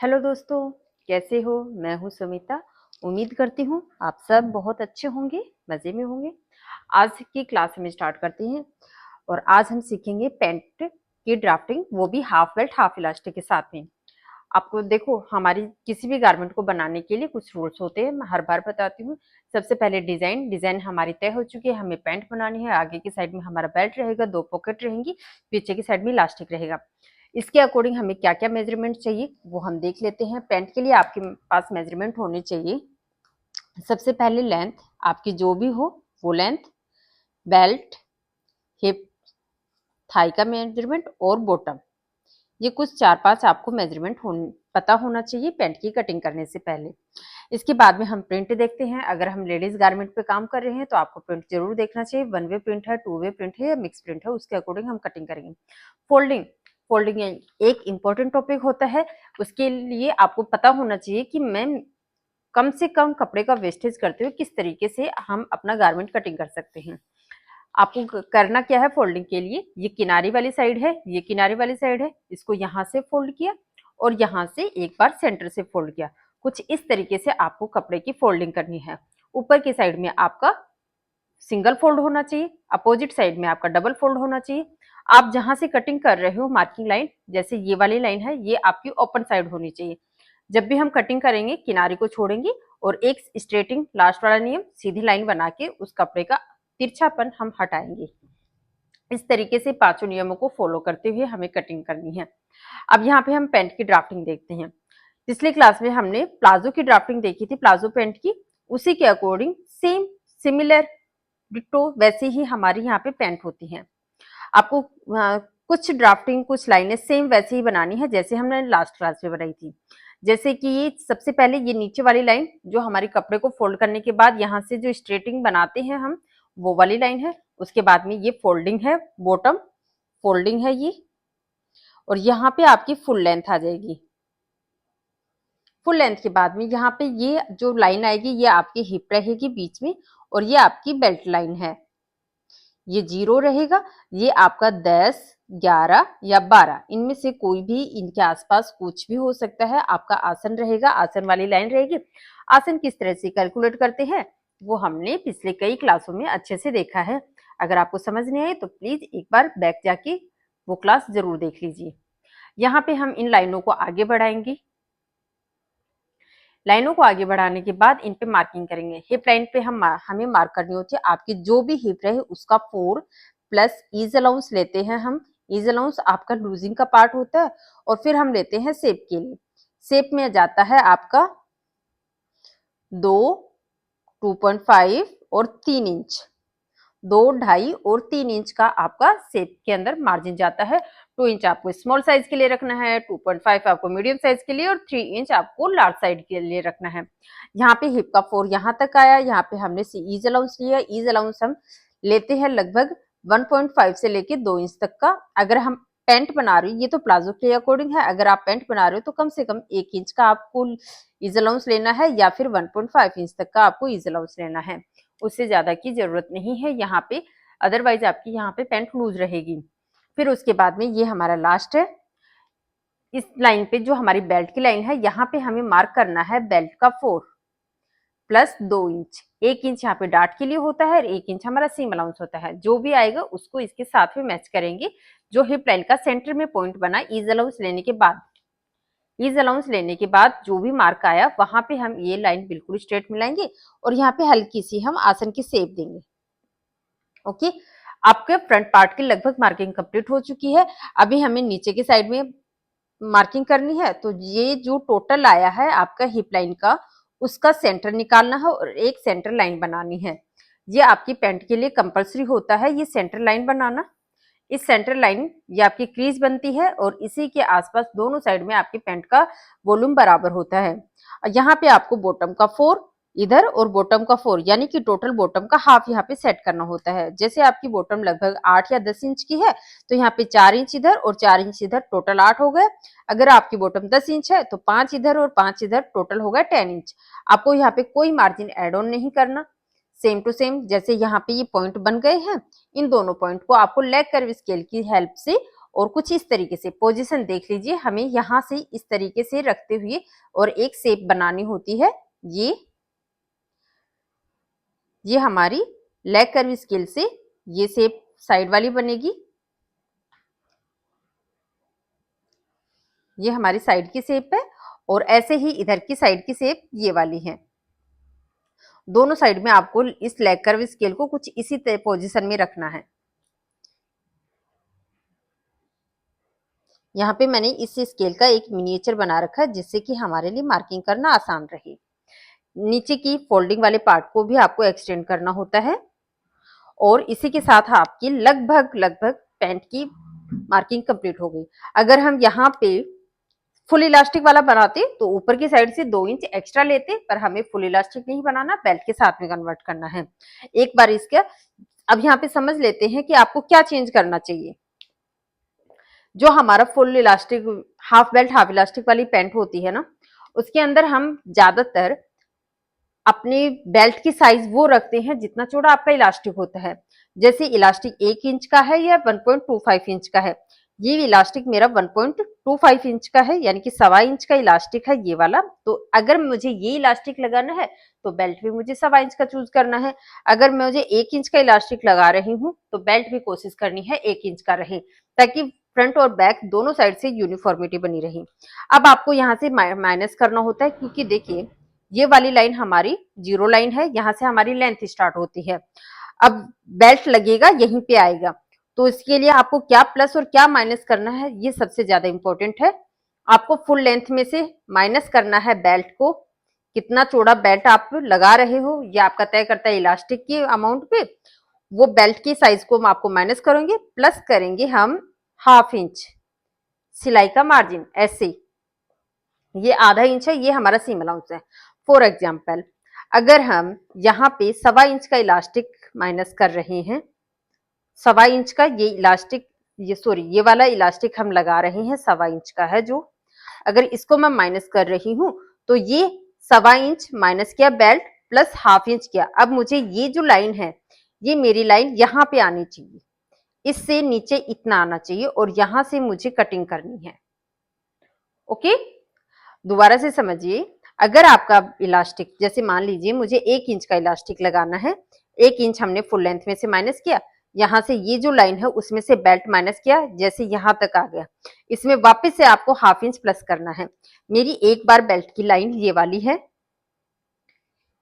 Hello दोस्तों, कैसे हो? मैं हूँ सुमिता। उम्मीद करती हूँ आप सब बहुत अच्छे होंगे, मज़े में होंगे। आज की क्लास हम स्टार्ट करते हैं और आज हम सीखेंगे पैंट की ड्राफ्टिंग, वो भी हाफ बेल्ट हाफ इलास्टिक के साथ में। आपको देखो, हमारी किसी भी गारमेंट को बनाने के लिए कुछ रूल्स होते हैं, मैं हर बार बताती हूँ। सबसे पहले डिजाइन हमारी तय हो चुकी है, हमें पैंट बनानी है। आगे की साइड में हमारा बेल्ट रहेगा, 2 पॉकेट रहेंगी, पीछे की साइड में इलास्टिक रहेगा। इसके अकॉर्डिंग हमें क्या क्या मेजरमेंट चाहिए वो हम देख लेते हैं। पैंट के लिए आपके पास मेजरमेंट होने चाहिए। सबसे पहले लेंथ, आपकी जो भी हो वो लेंथ, बेल्ट, हिप, थाई का मेजरमेंट और बॉटम, ये कुछ 4-5 आपको मेजरमेंट पता होना चाहिए पैंट की कटिंग करने से पहले। इसके बाद में हम प्रिंट देखते हैं। अगर हम लेडीज गारमेंट पे काम कर रहे हैं तो आपको प्रिंट जरूर देखना चाहिए। 1 वे प्रिंट है, 2 वे प्रिंट है या मिक्स प्रिंट है, उसके अकॉर्डिंग हम कटिंग करेंगे। फोल्डिंग, फोल्डिंग एक इंपॉर्टेंट टॉपिक होता है। उसके लिए आपको पता होना चाहिए कि मैं कम से कम कपड़े का वेस्टेज करते हुए किस तरीके से हम अपना गारमेंट कटिंग कर सकते हैं। आपको करना क्या है फोल्डिंग के लिए, ये किनारी वाली साइड है, ये किनारी वाली साइड है, इसको यहाँ से फोल्ड किया और यहाँ से एक बार सेंटर से फोल्ड किया। कुछ इस तरीके से आपको कपड़े की फोल्डिंग करनी है। ऊपर की साइड में आपका सिंगल फोल्ड होना चाहिए, अपोजिट साइड में आपका डबल फोल्ड होना चाहिए। आप जहां से कटिंग कर रहे हो मार्किंग लाइन, जैसे ये वाली लाइन है, ये आपकी ओपन साइड होनी चाहिए। जब भी हम कटिंग करेंगे किनारे को छोड़ेंगे और एक स्ट्रेटिंग लास्ट वाला नियम, सीधी लाइन बना के उस कपड़े का तिरछापन हम हटाएंगे। इस तरीके से पांचों नियमों को फॉलो करते हुए हमें कटिंग करनी है। अब यहाँ पे हम पैंट की ड्राफ्टिंग देखते हैं। पिछले क्लास में हमने प्लाजो की ड्राफ्टिंग देखी थी, प्लाजो पैंट की। उसी के अकॉर्डिंग सेम सिमिलर डिट्टो वैसे ही हमारी यहाँ पे पैंट होती है। आपको कुछ ड्राफ्टिंग, कुछ लाइनें सेम वैसे ही बनानी है जैसे हमने लास्ट क्लास में बनाई थी। जैसे कि ये सबसे पहले ये नीचे वाली लाइन जो हमारी कपड़े को फोल्ड करने के बाद यहाँ से जो स्ट्रेटिंग बनाते हैं हम, वो वाली लाइन है। उसके बाद में ये फोल्डिंग है, बॉटम फोल्डिंग है ये, और यहाँ पे आपकी फुल लेंथ आ जाएगी। फुल लेंथ के बाद में यहाँ पे ये जो लाइन आएगी ये आपकी हिप रहेगी बीच में, और ये आपकी बेल्ट लाइन है। ये 0 रहेगा, ये आपका 10, 11 या 12 इनमें से कोई भी, इनके आसपास कुछ भी हो सकता है। आपका आसन रहेगा, आसन वाली लाइन रहेगी। आसन किस तरह से कैलकुलेट करते हैं वो हमने पिछले कई क्लासों में अच्छे से देखा है। अगर आपको समझ नहीं आए तो प्लीज एक बार बैक जाके वो क्लास जरूर देख लीजिए। यहाँ पे हम इन लाइनों को आगे बढ़ाएंगे। लाइनों को आगे बढ़ाने के बाद इन पे मार्किंग करेंगे। हिप लाइन पे हमें मार्क करनी होती है। आपकी जो भी हिप रहे उसका 4 प्लस ईज अलाउंस लेते हैं हम। ईज अलाउंस आपका लूजिंग का पार्ट होता है। और फिर हम लेते हैं शेप के लिए। शेप में जाता है आपका 2, 2.5 और 3 इंच। 2, 2.5 और 3 इंच का आपका शेप के अंदर मार्जिन जाता है। 2 इंच आपको स्मॉल साइज के लिए रखना है, 2.5 आपको मीडियम साइज के लिए और 3 इंच आपको लार्ज साइज के लिए रखना है। यहाँ पे हिप का 4 यहाँ तक आया। यहाँ पे हमने ईज अलाउंस लिया। ईज अलाउंस हम लेते हैं लगभग 1.5 से लेके 2 इंच तक का। अगर हम पैंट बना रहे हो, ये तो प्लाजो के अकॉर्डिंग है, अगर आप पैंट बना रहे हो तो कम से कम 1 इंच का आपको ईज अलाउंस लेना है, या फिर 1.5 इंच तक का आपको ईज अलाउंस लेना है। उससे ज्यादा की जरूरत नहीं है यहाँ पे, अदरवाइज आपकी यहाँ पे पैंट लूज रहेगी। फिर उसके बाद में ये हमारा लास्ट है। इस लाइन पे जो हमारी बेल्ट की लाइन है, यहाँ पे हमें मार्क करना है बेल्ट का 4 प्लस 2 इंच। 1 इंच यहाँ पे डार्ट के लिए होता है और 1 इंच हमारा सीम अलाउंस होता है। जो भी आएगा उसको इसके साथ में मैच करेंगे। जो हिप लाइन का सेंटर में पॉइंट बना ईज अलाउंस लेने के बाद, ईज अलाउंस लेने के बाद जो भी मार्क आया वहां पे हम ये लाइन बिल्कुल स्ट्रेट मिलाएंगे और यहाँ पे हल्की सी हम आसन की शेप देंगे। ओके, आपके फ्रंट पार्ट की लगभग मार्किंग कंप्लीट हो चुकी है। अभी हमें नीचे की साइड में मार्किंग करनी है। तो ये जो टोटल आया है आपका हिप लाइन का, उसका सेंटर निकालना है और एक सेंटर लाइन बनानी है। ये आपकी पैंट के लिए कंपलसरी होता है, ये सेंटर लाइन बनाना। इस सेंटर लाइन ये आपकी क्रीज बनती है और इसी के आसपास दोनों साइड में आपकी पैंट का वॉल्यूम बराबर होता है। यहाँ पे आपको बॉटम का 4 इधर और बॉटम का 4, यानी कि टोटल बॉटम का हाफ यहाँ पे सेट करना होता है। जैसे आपकी बॉटम लगभग 8 या 10 इंच की है तो यहाँ पे 4 इंच इधर और 4 इंच इधर, टोटल 8 हो गए। अगर आपकी बॉटम 10 इंच है तो 5 इधर और 5 इधर, टोटल हो गया 10 इंच। आपको यहाँ पे कोई मार्जिन एड ऑन नहीं करना, सेम टू सेम जैसे यहाँ पे ये पॉइंट बन गए हैं। इन दोनों पॉइंट को आपको लेग कर्व स्केल की हेल्प से और कुछ इस तरीके से पोजीशन देख लीजिए, हमें यहाँ से इस तरीके से रखते हुए और एक शेप बनानी होती है। ये हमारी लेग कर्व स्केल से ये शेप साइड वाली बनेगी, ये हमारी साइड की शेप है, और ऐसे ही इधर की साइड की शेप ये वाली है। दोनों साइड में आपको इस लेग कर्व स्केल को कुछ इसी पोजीशन में रखना है। यहाँ पे मैंने इस स्केल का एक मिनिएचर बना रखा है जिससे कि हमारे लिए मार्किंग करना आसान रहे। नीचे की फोल्डिंग वाले पार्ट को भी आपको एक्सटेंड करना होता है, और इसी के साथ आपकी लगभग पैंट की मार्किंग कंप्लीट हो गई। अगर हम यहाँ पे फुल इलास्टिक वाला बनाते तो ऊपर की साइड से 2 इंच एक्स्ट्रा लेते, पर हमें फुल इलास्टिक नहीं बनाना, बेल्ट के साथ में कन्वर्ट करना है। एक बार इसका अब यहाँ पे समझ लेते हैं कि आपको क्या चेंज करना चाहिए। जो हमारा full elastic half belt half elastic वाली पैंट होती है ना, उसके अंदर हम ज्यादातर अपने बेल्ट की साइज वो रखते हैं जितना चौड़ा आपका इलास्टिक होता है। जैसे इलास्टिक 1 इंच का है या 1.25 इंच का है, ये इलास्टिक मेरा 1.25 इंच का है, यानी कि 1.25 इंच का इलास्टिक है ये वाला। तो अगर मुझे ये इलास्टिक लगाना है तो बेल्ट भी मुझे 1.25 इंच का चूज करना है। अगर मुझे 1 इंच का इलास्टिक लगा रही हूँ तो बेल्ट भी कोशिश करनी है 1 इंच का रहे, ताकि फ्रंट और बैक दोनों साइड से यूनिफॉर्मिटी बनी रही। अब आपको यहाँ से माइनस करना होता है, क्योंकि देखिए ये वाली लाइन हमारी जीरो लाइन है, यहाँ से हमारी लेंथ स्टार्ट होती है। अब बेल्ट लगेगा यहीं पे आएगा, तो इसके लिए आपको क्या प्लस और क्या माइनस करना है ये सबसे ज्यादा इंपॉर्टेंट है। आपको फुल लेंथ में से माइनस करना है बेल्ट को, कितना चौड़ा बेल्ट आप लगा रहे हो ये आपका तय करता है इलास्टिक के अमाउंट पे। वो बेल्ट की साइज को हम आपको माइनस करेंगे, प्लस करेंगे हम 1/2 इंच सिलाई का मार्जिन। ऐसे ये आधा इंच है, ये हमारा सीम अलाउंस है। फॉर एग्जाम्पल अगर हम यहाँ पे 1.25 इंच का इलास्टिक माइनस कर रहे हैं, 1.25 इंच का ये इलास्टिक, ये वाला इलास्टिक हम लगा रहे हैं 1.25 इंच का है जो, अगर इसको मैं माइनस कर रही हूं तो ये 1.25 इंच माइनस किया बेल्ट प्लस 1/2 इंच किया। अब मुझे ये जो लाइन है ये मेरी लाइन यहाँ पे आनी चाहिए, इससे नीचे इतना आना चाहिए, और यहां से मुझे कटिंग करनी है। ओके, दोबारा से समझिए। अगर आपका इलास्टिक, जैसे मान लीजिए मुझे 1 इंच का इलास्टिक लगाना है, 1 इंच हमने फुल लेंथ में से माइनस किया, यहां से ये जो लाइन है उसमें से बेल्ट माइनस किया, जैसे यहां तक आ गया, इसमें वापस से आपको 1/2 इंच प्लस करना है। मेरी एक बार बेल्ट की लाइन ये वाली है,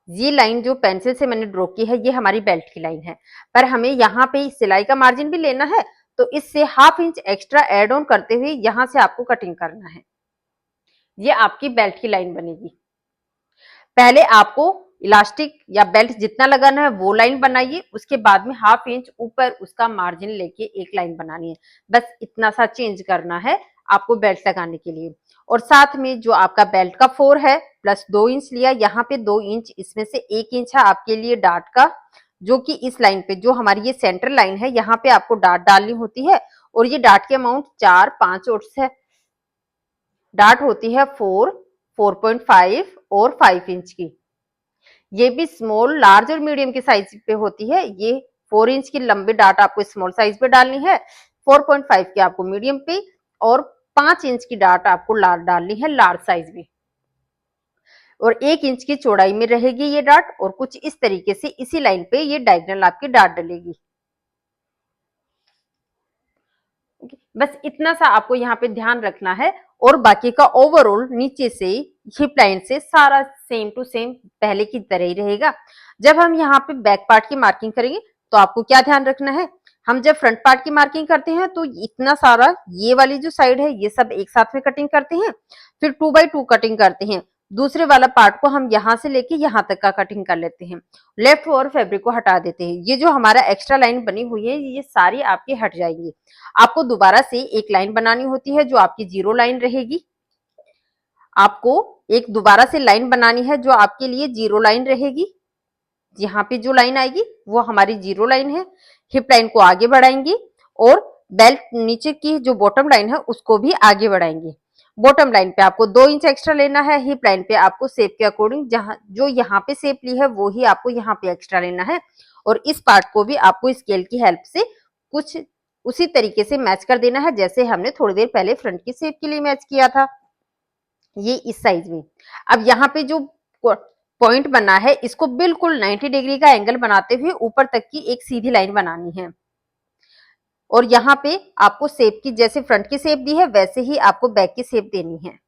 ये लाइन जो पेंसिल से मैंने ड्रॉ की है ये हमारी बेल्ट की लाइन है, पर हमें यहाँ पे सिलाई का मार्जिन भी लेना है, तो इससे 1/2 इंच एक्स्ट्रा एड ऑन करते हुए यहां से आपको कटिंग करना है। ये आपकी बेल्ट की लाइन बनेगी। पहले आपको इलास्टिक या बेल्ट जितना लगाना है वो लाइन बनाइए, उसके बाद में 1/2 इंच ऊपर उसका मार्जिन लेके एक लाइन बनानी है। बस इतना सा चेंज करना है आपको बेल्ट लगाने के लिए। और साथ में जो आपका बेल्ट का 4 है प्लस 2 इंच लिया, यहाँ पे 2 इंच, इसमें से 1 इंच है आपके लिए डार्ट का, जो कि इस लाइन पे, जो हमारी ये सेंटर लाइन है, यहाँ पे आपको डार्ट डालनी होती है। और ये डार्ट की अमाउंट 4, 5 और है। डार्ट होती है 4, 4.5 और 5 इंच की। ये भी स्मॉल, लार्ज और मीडियम की साइज पे होती है। ये 4 इंच की लंबी डार्ट आपको स्मॉल साइज पे डालनी है, 4.5 की आपको मीडियम पे, और 5 इंच की डार्ट आपको डालनी है लार्ज साइज में। और 1 इंच की चौड़ाई में रहेगी ये डार्ट, और कुछ इस तरीके से इसी लाइन पे ये डायगोनल आपकी डार्ट डलेगी। बस इतना सा आपको यहाँ पे ध्यान रखना है, और बाकी का ओवरऑल नीचे से हिप लाइन से सारा सेम टू सेम पहले की तरह ही रहेगा। जब हम यहाँ पे बैक पार्ट की मार्किंग करेंगे तो आपको क्या ध्यान रखना है, हम जब फ्रंट पार्ट की मार्किंग करते हैं तो इतना सारा ये वाली जो साइड है ये सब एक साथ में कटिंग करते हैं, फिर 2x2 कटिंग करते हैं। दूसरे वाला पार्ट को हम यहाँ से लेके यहाँ तक का कटिंग कर लेते हैं, लेफ्ट और फैब्रिक को हटा देते हैं। ये जो हमारा एक्स्ट्रा लाइन बनी हुई है ये सारी आपकी हट जाएंगी। आपको दोबारा से एक लाइन बनानी होती है जो आपकी जीरो लाइन रहेगी। आपको एक दोबारा से लाइन बनानी है जो आपके लिए जीरो लाइन रहेगी। यहाँ पे जो लाइन आएगी वो हमारी जीरो लाइन है। हिप लाइन को आगे बढ़ाएंगे, और बेल्ट नीचे की जो बॉटम लाइन है उसको भी आगे बढ़ाएंगे। बॉटम लाइन पे आपको 2 इंच एक्स्ट्रा लेना है, हिप लाइन पे आपको शेप के अकॉर्डिंग जहां जो यहाँ पे शेप ली है वो ही आपको यहाँ पे एक्स्ट्रा लेना है। और इस पार्ट को भी आपको स्केल की हेल्प से कुछ उसी तरीके से मैच कर देना है जैसे हमने थोड़ी देर पहले फ्रंट की शेप के लिए मैच किया था, ये इस साइज में। अब यहाँ पे जो पॉइंट बना है इसको बिल्कुल 90 डिग्री का एंगल बनाते हुए ऊपर तक की एक सीधी लाइन बनानी है। और यहाँ पे आपको शेप की, जैसे फ्रंट की शेप दी है वैसे ही आपको बैक की शेप देनी है।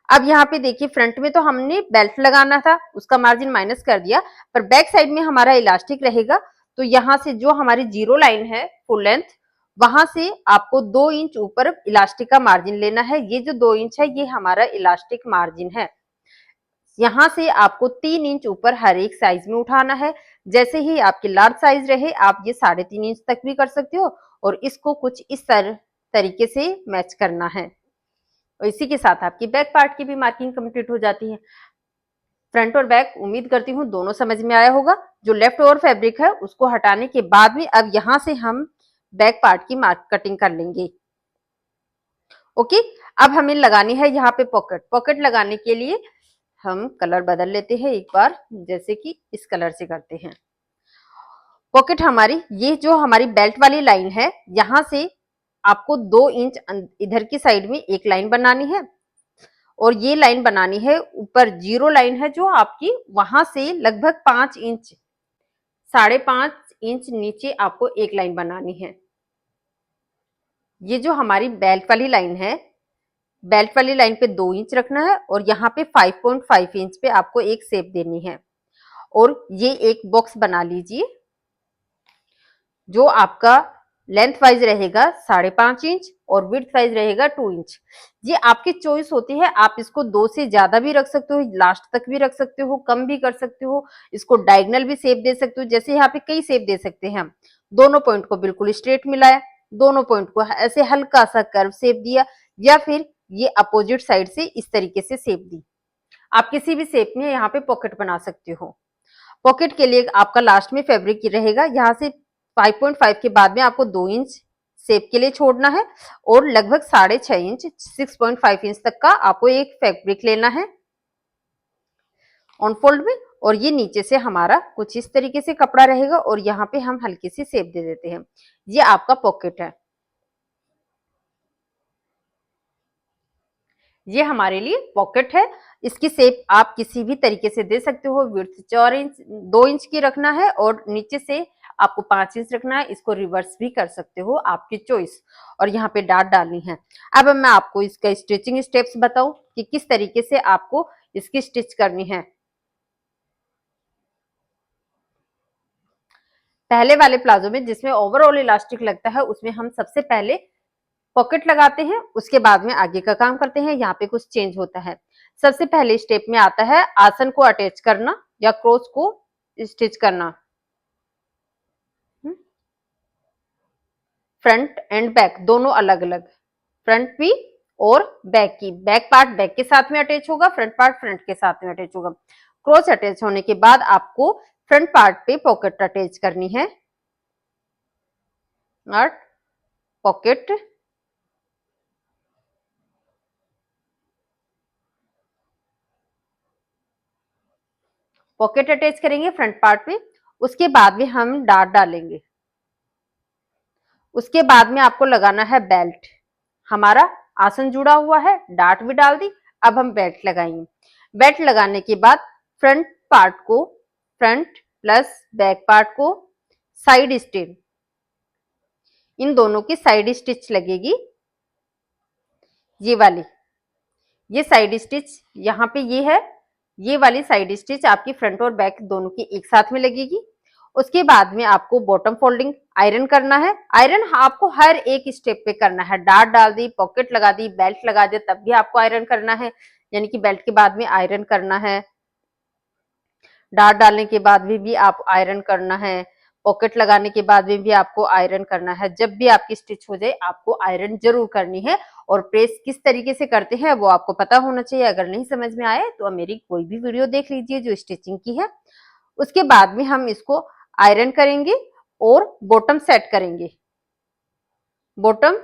अब यहाँ पे देखिए फ्रंट में तो हमने बेल्ट लगाना था, उसका मार्जिन माइनस कर दिया, पर बैक साइड में हमारा इलास्टिक रहेगा। तो यहाँ से जो हमारी जीरो लाइन है फुल लेंथ, वहां से आपको 2 इंच ऊपर इलास्टिक का मार्जिन लेना है। ये जो 2 इंच है ये हमारा इलास्टिक मार्जिन है। यहाँ से आपको 3 इंच ऊपर हर एक साइज में उठाना है। जैसे ही आपकी लार्ज साइज रहे आप ये 3.5 इंच तक भी कर सकते हो, और इसको कुछ इस तरीके से मैच करना है। और इसी के साथ आपकी बैक पार्ट की भी मार्किंग कंप्लीट हो जाती है। फ्रंट और बैक उम्मीद करती हूँ दोनों समझ में आया होगा। जो लेफ्ट ओवर फैब्रिक है उसको हटाने के बाद में अब यहाँ से हम बैक पार्ट की मार्क कटिंग कर लेंगे। ओके, अब हमें लगानी है यहाँ पे पॉकेट। पॉकेट लगाने के लिए हम कलर बदल लेते हैं एक बार, जैसे कि इस कलर से करते हैं। पॉकेट हमारी, ये जो हमारी बेल्ट वाली लाइन है, यहां से आपको 2 इंच इधर की साइड में एक लाइन बनानी है, और ये लाइन बनानी है ऊपर जीरो लाइन है जो आपकी, वहां से लगभग 5 इंच, 5.5 इंच नीचे आपको एक लाइन बनानी है। ये जो हमारी बेल्ट वाली लाइन है, बेल्ट वाली लाइन पे 2 इंच रखना है, और यहाँ पे 5.5 इंच पे आपको एक शेप देनी है। और ये एक बॉक्स बना लीजिए जो आपका लेंथ वाइज रहेगा 5.5 इंच और विड्थ वाइज रहेगा 2 इंच। ये आपकी चॉइस होती है, आप इसको 2 से ज्यादा भी रख सकते हो, लास्ट तक भी रख सकते हो, कम भी कर सकते हो, इसको डायगोनल भी शेप दे सकते हो। जैसे यहाँ पे कई शेप दे सकते हैं हम। दोनों पॉइंट को बिल्कुल स्ट्रेट मिलाया, दोनों पॉइंट को ऐसे हल्का सा कर्व शेप दिया, या फिर ये अपोजिट साइड से इस तरीके से शेप दी। आप किसी भी शेप में यहाँ पे पॉकेट बना सकते हो। पॉकेट के लिए आपका लास्ट में फैब्रिक रहेगा, यहाँ से 5.5 के बाद में आपको 2 इंच शेप के लिए छोड़ना है, और लगभग 6.5 इंच 6.5 इंच तक का आपको एक फैब्रिक लेना है ऑन फोल्ड में। और ये नीचे से हमारा कुछ इस तरीके से कपड़ा रहेगा, और यहाँ पे हम हल्की सी शेप दे देते हैं। ये आपका पॉकेट है। ये हमारे लिए पॉकेट है। इसकी शेप आप किसी भी तरीके से दे सकते हो। विड्थ 4 इंच 2 इंच की रखना है, और नीचे से आपको 5 इंच रखना है। इसको रिवर्स भी कर सकते हो, आपकी चॉइस। और यहाँ पे डाट डालनी है। अब मैं आपको इसका स्टिचिंग स्टेप्स बताऊं कि किस तरीके से आपको इसकी स्टिच करनी है। पहले वाले प्लाजो में जिसमें ओवरऑल इलास्टिक लगता है, उसमें हम सबसे पहले पॉकेट लगाते हैं, उसके बाद में आगे का काम करते हैं। यहाँ पे कुछ चेंज होता है। सबसे पहले स्टेप में आता है आसन को अटैच करना या क्रॉस को स्टिच करना। फ्रंट एंड बैक दोनों अलग अलग, फ्रंट भी और बैक की। बैक पार्ट बैक के साथ में अटैच होगा, फ्रंट पार्ट फ्रंट के साथ में अटैच होगा। क्रॉस अटैच होने के बाद आपको फ्रंट पार्ट पे पॉकेट अटैच करनी है, और पॉकेट पॉकेट अटैच करेंगे फ्रंट पार्ट पे। उसके बाद में हम डाट डालेंगे। उसके बाद में आपको लगाना है बेल्ट। हमारा आसन जुड़ा हुआ है, डाट भी डाल दी। अब हम बेल्ट लगाएंगे। बेल्ट लगाने के बाद फ्रंट पार्ट को, फ्रंट प्लस बैक पार्ट को साइड स्टिच, इन दोनों की साइड स्टिच लगेगी। ये वाली, ये साइड स्टिच यहाँ पे ये है, ये वाली साइड स्टिच आपकी फ्रंट और बैक दोनों की एक साथ में लगेगी। उसके बाद में आपको बॉटम फोल्डिंग आयरन करना है। आयरन आपको हर एक स्टेप पे करना है। डाट डाल दी, पॉकेट लगा दी, बेल्ट लगा दिया, तब भी आपको आयरन करना है, यानी कि बेल्ट के बाद में आयरन करना है। डाट डालने के बाद भी आप आयरन करना है। पॉकेट लगाने के बाद में भी आपको आयरन करना है। जब भी आपकी स्टिच हो जाए आपको आयरन जरूर करनी है। और प्रेस किस तरीके से करते हैं वो आपको पता होना चाहिए। अगर नहीं समझ में आए तो मेरी कोई भी वीडियो देख लीजिए जो स्टिचिंग की है। उसके बाद में हम इसको आयरन करेंगे और बॉटम सेट करेंगे। बॉटम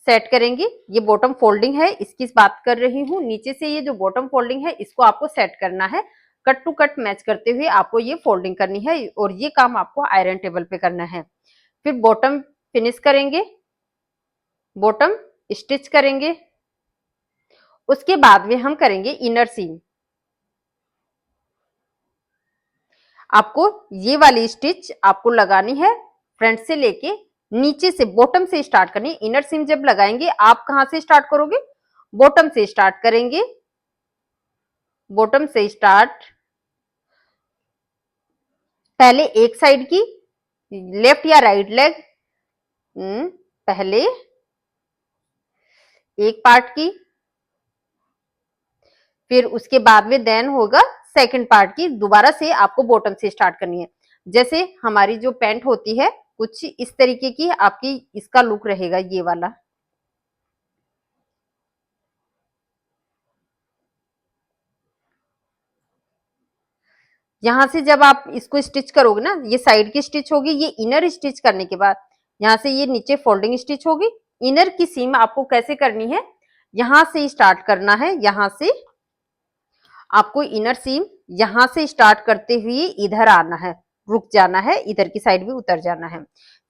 सेट करेंगे, ये बॉटम फोल्डिंग है इसकी बात कर रही हूँ। नीचे से ये जो बॉटम फोल्डिंग है इसको आपको सेट करना है। कट टू कट मैच करते हुए आपको ये फोल्डिंग करनी है, और ये काम आपको आयरन टेबल पे करना है। फिर बॉटम फिनिश करेंगे। बॉटम स्टिच करेंगे। उसके बाद में हम करेंगे इनर सीम। आपको ये वाली स्टिच आपको लगानी है फ्रंट से लेके नीचे से, बॉटम से स्टार्ट करनी है। इनर सीम जब लगाएंगे आप कहां से स्टार्ट करोगे? बॉटम से स्टार्ट करेंगे। बॉटम से स्टार्ट, पहले एक साइड की, लेफ्ट या राइट लेग, पहले एक पार्ट की, फिर उसके बाद में देन होगा सेकंड पार्ट की। दोबारा से आपको बॉटम से स्टार्ट करनी है। जैसे हमारी जो पैंट होती है कुछ इस तरीके की आपकी इसका लुक रहेगा, ये वाला। यहां से जब आप इसको स्टिच करोगे ना, ये साइड की स्टिच होगी, ये इनर स्टिच करने के बाद यहां से ये नीचे फोल्डिंग स्टिच होगी। इनर की सीम आपको कैसे करनी है, यहां से स्टार्ट करना है। यहां से आपको इनर सीम यहां से स्टार्ट करते हुए इधर आना है, रुक जाना है, इधर की साइड भी उतर जाना है।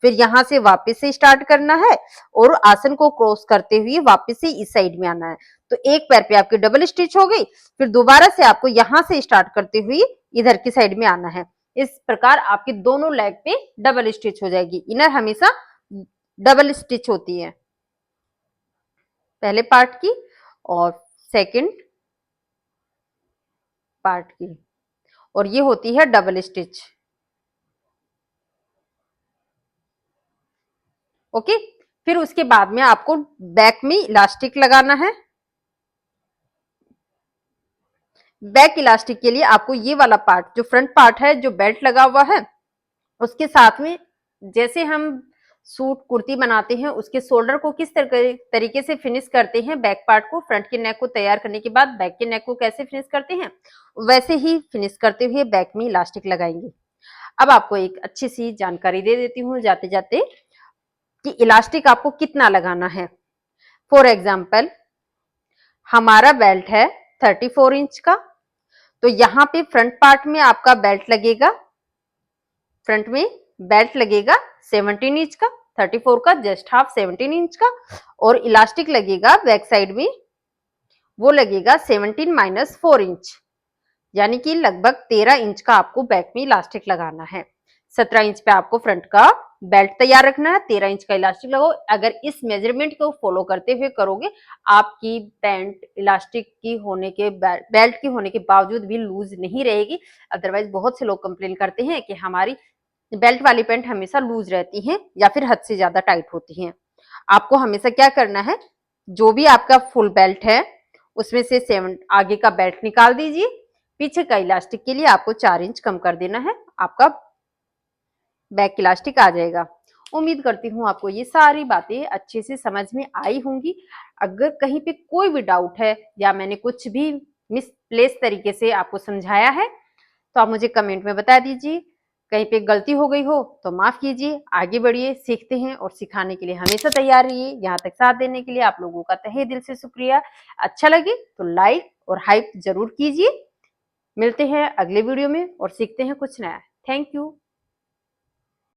फिर यहां से वापस से स्टार्ट करना है और आसन को क्रॉस करते हुए वापस से इस साइड में आना है। तो एक पैर पे आपकी डबल स्टिच हो गई। फिर दोबारा से आपको यहां से स्टार्ट करते हुए इधर की साइड में आना है। इस प्रकार आपकी दोनों लेग पे डबल स्टिच हो जाएगी। इनर हमेशा डबल स्टिच होती है, पहले पार्ट की और सेकंड पार्ट की, और ये होती है डबल स्टिच। ओके। फिर उसके बाद में आपको बैक में इलास्टिक लगाना है। बैक इलास्टिक के लिए आपको ये वाला पार्ट, जो फ्रंट पार्ट है, जो बेल्ट लगा हुआ है, उसके साथ में जैसे हम सूट कुर्ती बनाते हैं उसके शोल्डर को किस तरीके से फिनिश करते हैं, बैक पार्ट को, फ्रंट के नेक को तैयार करने के बाद बैक के नेक को कैसे फिनिश करते हैं, वैसे ही फिनिश करते हुए बैक में इलास्टिक लगाएंगे। अब आपको एक अच्छी सी जानकारी दे देती हूँ जाते जाते कि इलास्टिक आपको कितना लगाना है। फॉर एग्जाम्पल हमारा बेल्ट है 34 इंच का, तो यहाँ पे फ्रंट पार्ट में आपका बेल्ट लगेगा, फ्रंट में बेल्ट लगेगा 17 इंच का, 34 का जस्ट हाफ 17 इंच का, और इलास्टिक लगेगा बैक साइड में, वो लगेगा 17 माइनस 4 इंच, यानी कि लगभग 13 इंच का आपको बैक में इलास्टिक लगाना है। 17 इंच पे आपको फ्रंट का बेल्ट तैयार रखना है, 13 इंच का इलास्टिक लगाओ। अगर इस मेजरमेंट को फॉलो करते हुए करोगे, आपकी पैंट इलास्टिक की होने के बेल्ट की होने के बावजूद भी लूज नहीं रहेगी। अदरवाइज बहुत से लोग कंप्लेन करते हैं कि हमारी बेल्ट वाली पैंट हमेशा लूज रहती है या फिर हद से ज्यादा टाइट होती है। आपको हमेशा क्या करना है, जो भी आपका फुल बेल्ट है उसमें से 7 आगे का बेल्ट निकाल दीजिए, पीछे का इलास्टिक के लिए आपको 4 इंच कम कर देना है, आपका बैक इलास्टिक आ जाएगा। उम्मीद करती हूँ आपको ये सारी बातें अच्छे से समझ में आई होंगी। अगर कहीं पे कोई भी डाउट है या मैंने कुछ भी मिसप्लेस तरीके से आपको समझाया है तो आप मुझे कमेंट में बता दीजिए। कहीं पे गलती हो गई हो तो माफ कीजिए। आगे बढ़िए, सीखते हैं और सिखाने के लिए हमेशा तैयार रहिए। यहाँ तक साथ देने के लिए आप लोगों का तहे दिल से शुक्रिया। अच्छा लगे तो लाइक और हाइप जरूर कीजिए। मिलते हैं अगले वीडियो में और सीखते हैं कुछ नया। Thank you.